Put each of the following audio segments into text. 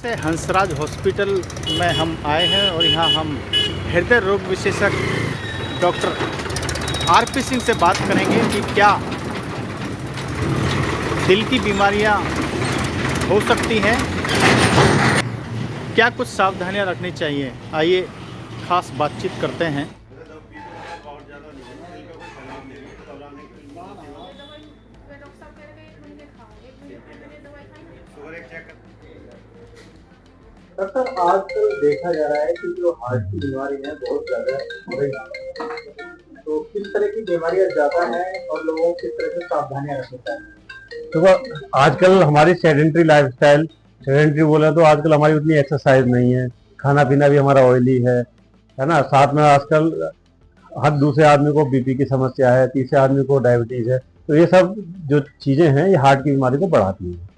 से हंसराज हॉस्पिटल में हम आए हैं और यहाँ हम हृदय रोग विशेषज्ञ डॉक्टर आरपी सिंह से बात करेंगे कि क्या दिल की बीमारियाँ हो सकती हैं, क्या कुछ सावधानियाँ रखनी चाहिए। आइए खास बातचीत करते हैं। डॉक्टर, आजकल देखा जा रहा है कि जो हार्ट की बीमारी है बहुत ज्यादा हो रही है, तो किस तरह की बीमारियां ज्यादा हैं और लोगों को किस तरह से सावधानियां रखनी चाहिए। तो आजकल हमारी सेडेंट्री लाइफस्टाइल, सेडेंट्री बोले तो आजकल हमारी उतनी एक्सरसाइज नहीं है, खाना पीना भी हमारा ऑयली है ना। साथ में आजकल हर दूसरे आदमी को बीपी की समस्या है, तीसरे आदमी को डायबिटीज है। तो ये सब जो चीजें हैं ये हार्ट की बीमारी को बढ़ाती हैं।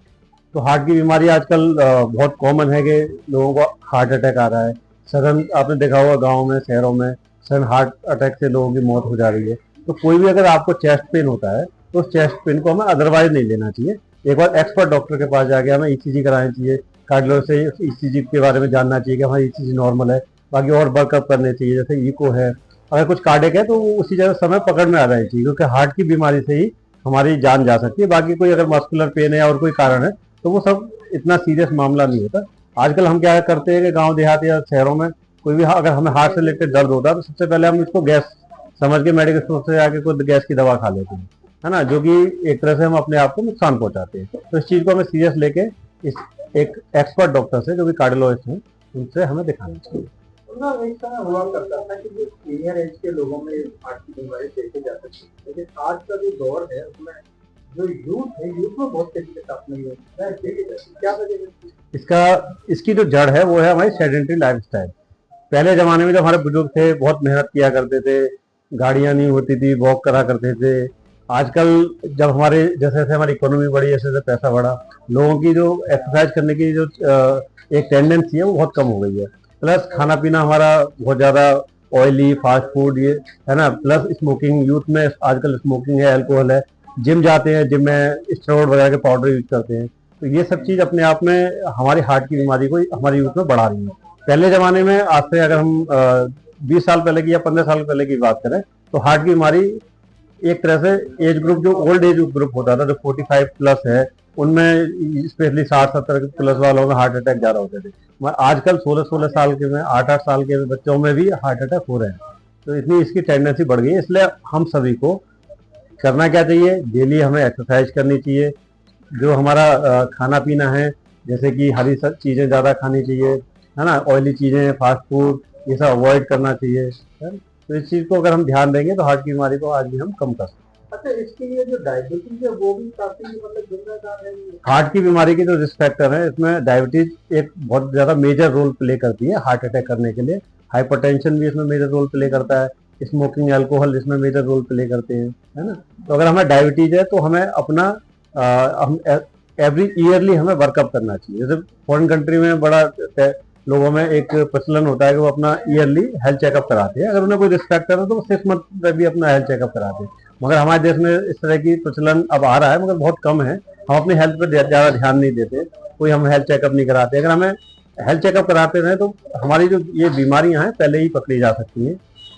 तो हार्ट की बीमारी आजकल बहुत कॉमन है कि लोगों को हार्ट अटैक आ रहा है। सडन आपने देखा होगा गाँव में, शहरों में सडन हार्ट अटैक से लोगों की मौत हो जा रही है। तो कोई भी अगर आपको चेस्ट पेन होता है तो उस चेस्ट पेन को हमें अदरवाइज नहीं लेना चाहिए। एक बार एक्सपर्ट डॉक्टर के पास जाके हमें ईसीजी करानी चाहिए, कार्डियोलॉजिस्ट से ईसीजी के बारे में जानना चाहिए कि हमारी ईसीजी नॉर्मल है। बाकी और वर्कअप करने चाहिए, जैसे इको है, अगर कुछ कार्डियक है तो उसी जगह समय पकड़ में आ जानी चाहिए, क्योंकि हार्ट की बीमारी से ही हमारी जान जा सकती है। बाकी कोई अगर मस्कुलर पेन है और कोई कारण है तो वो सब इतना सीरियस मामला नहीं होता। आजकल हम क्या करते हैं कि गांव देहात या शहरों में कोई भी अगर हमें हार्ट से रिलेटेड दर्द होता है तो सबसे पहले हम इसको गैस समझ के मेडिकल स्टोर से जाके कोई गैस की दवा खा लेते हैं, है ना, जो कि एक तरह से हम अपने आप को नुकसान पहुंचाते हैं। तो इस चीज को हमें सीरियस लेके इस एक एक्सपर्ट डॉक्टर से, जो कि कार्डियोलॉजिस्ट हैं, उनसे हमें दिखाना चाहिए। एक समय हुआ करता था कि जो सीनियर एज के लोगों में हार्ट की बीमारी देखी जा सकती है, लेकिन आज का जो दौर है उसमें जो यूथ है, यूथ में बहुत तेजी के साथ नहीं होता है। क्या वजह इसकी जो जड़ है वो है हमारी सेडेंट्री लाइफस्टाइल। पहले जमाने में जब हमारे बुजुर्ग थे बहुत मेहनत किया करते थे, गाड़ियां नहीं होती थी, वॉक करा करते थे। आजकल जब हमारे जैसे जैसे हमारी इकोनॉमी बढ़ी, जैसे जैसे पैसा बढ़ा, लोगों की जो एक्सरसाइज करने की जो एक टेंडेंसी है वो बहुत कम हो गई है। प्लस खाना पीना हमारा बहुत ज्यादा ऑयली, फास्ट फूड ये है ना। प्लस स्मोकिंग, यूथ में आजकल स्मोकिंग है, अल्कोहल है। जिम जाते हैं, जिम में स्टेरॉइड वगैरह के पाउडर यूज करते हैं। तो ये सब चीज अपने आप में हमारी हार्ट की बीमारी को हमारे यूथ में बढ़ा रही है। पहले जमाने में आज से अगर हम 20 साल पहले की या 15 साल पहले की बात करें तो हार्ट की बीमारी एक तरह से एज ग्रुप, जो ओल्ड एज ग्रुप होता था, जो 45 प्लस है, उनमें स्पेशली 60-70 प्लस वालों में हार्ट अटैक ज्यादा होते थे। आजकल 16-16 साल के में, 8-8 साल के बच्चों में भी हार्ट अटैक हो रहे हैं। तो इतनी इसकी टेंडेंसी बढ़ गई है। इसलिए हम सभी को करना क्या चाहिए, डेली हमें एक्सरसाइज करनी चाहिए। जो हमारा खाना पीना है, जैसे कि हरी चीजें ज्यादा खानी चाहिए, है ना, ऑयली चीजें, फास्ट फूड, ये सब अवॉइड करना चाहिए। तो इस चीज को अगर हम ध्यान देंगे तो हार्ट की बीमारी को आज भी हम कम कर सकते हैं। अच्छा, इसके लिए जो डायबिटीज है वो भी काफी जिम्मेदार है। हार्ट की बीमारी के जो रिस्क फैक्टर है, इसमें डायबिटीज एक बहुत ज्यादा मेजर रोल प्ले करती है हार्ट अटैक करने के लिए। हाइपरटेंशन भी इसमें मेजर रोल प्ले करता है, स्मोकिंग, अल्कोहल इसमें मेजर रोल प्ले करते हैं, है ना। तो अगर हमें डायबिटीज है तो हमें अपना हम एवरी ईयरली हमें वर्कअप करना चाहिए। जैसे फॉरेन कंट्री में बड़ा लोगों में एक प्रचलन होता है कि वो अपना ईयरली हेल्थ चेकअप कराते हैं। अगर उन्हें कोई रिस्क फैक्टर है तो वो 6 मंथ में भी अपना हेल्थ चेकअप कराते हैं। मगर हमारे देश में इस तरह की प्रचलन अब आ रहा है, मगर बहुत कम है। हम अपनी हेल्थ पर ज्यादा ध्यान नहीं देते, कोई हम हेल्थ चेकअप नहीं कराते। अगर हमें हेल्थ चेकअप कराते रहे तो हमारी जो ये बीमारियां हैं पहले ही पकड़ी जा सकती हैं।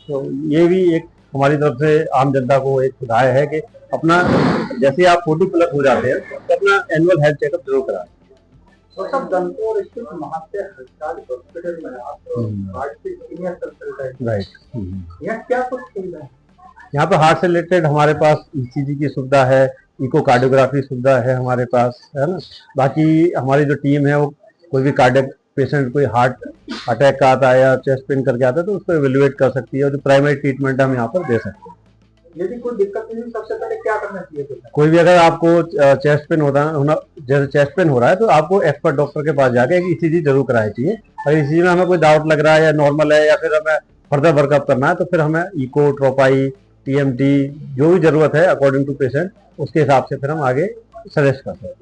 तो ये भी एक हमारी तरफ से आम जनता को एक राय है कि अपना जैसे आप 40 प्लस हो जाते हैं तो अपना एनुअल हेल्थ चेकअप जरूर कराएं। और सब गंगौर स्थित महात्मा हंसराज हॉस्पिटल में आप हार्ट के सीनियर कंसल्टेंट, राइट, यहाँ क्या कुछ सुविधा है? यहाँ पे हार्ट से रिलेटेड हमारे पास ईसीजी की सुविधा है, इकोकार्डियोग्राफी सुविधा है हमारे पास, है ना। बाकी हमारी जो टीम है वो कोई भी कार्डियक पेशेंट, कोई हार्ट अटैक का आता है या चेस्ट पेन करके आता है तो उसको एवेल्युएट कर सकती है और जो प्राइमरी ट्रीटमेंट हम यहाँ पर दे सकते हैं। यदि कोई दिक्कत नहीं, सबसे पहले क्या करना चाहिए? कोई भी अगर आपको चेस्ट पेन जैसे चेस्ट पेन हो रहा है तो आपको एक्सपर्ट डॉक्टर के पास जाके एक ईसीजी जरूर करानी चाहिए। अगर ईसीजी में हमें कोई डाउट लग रहा है या नॉर्मल है या फिर हमें फर्दर वर्कअप करना है तो फिर हमें इको, ट्रोपाई, टीएमटी जो भी जरूरत है अकॉर्डिंग टू पेशेंट, उसके हिसाब से फिर हम आगे सजेस्ट कर सकते हैं।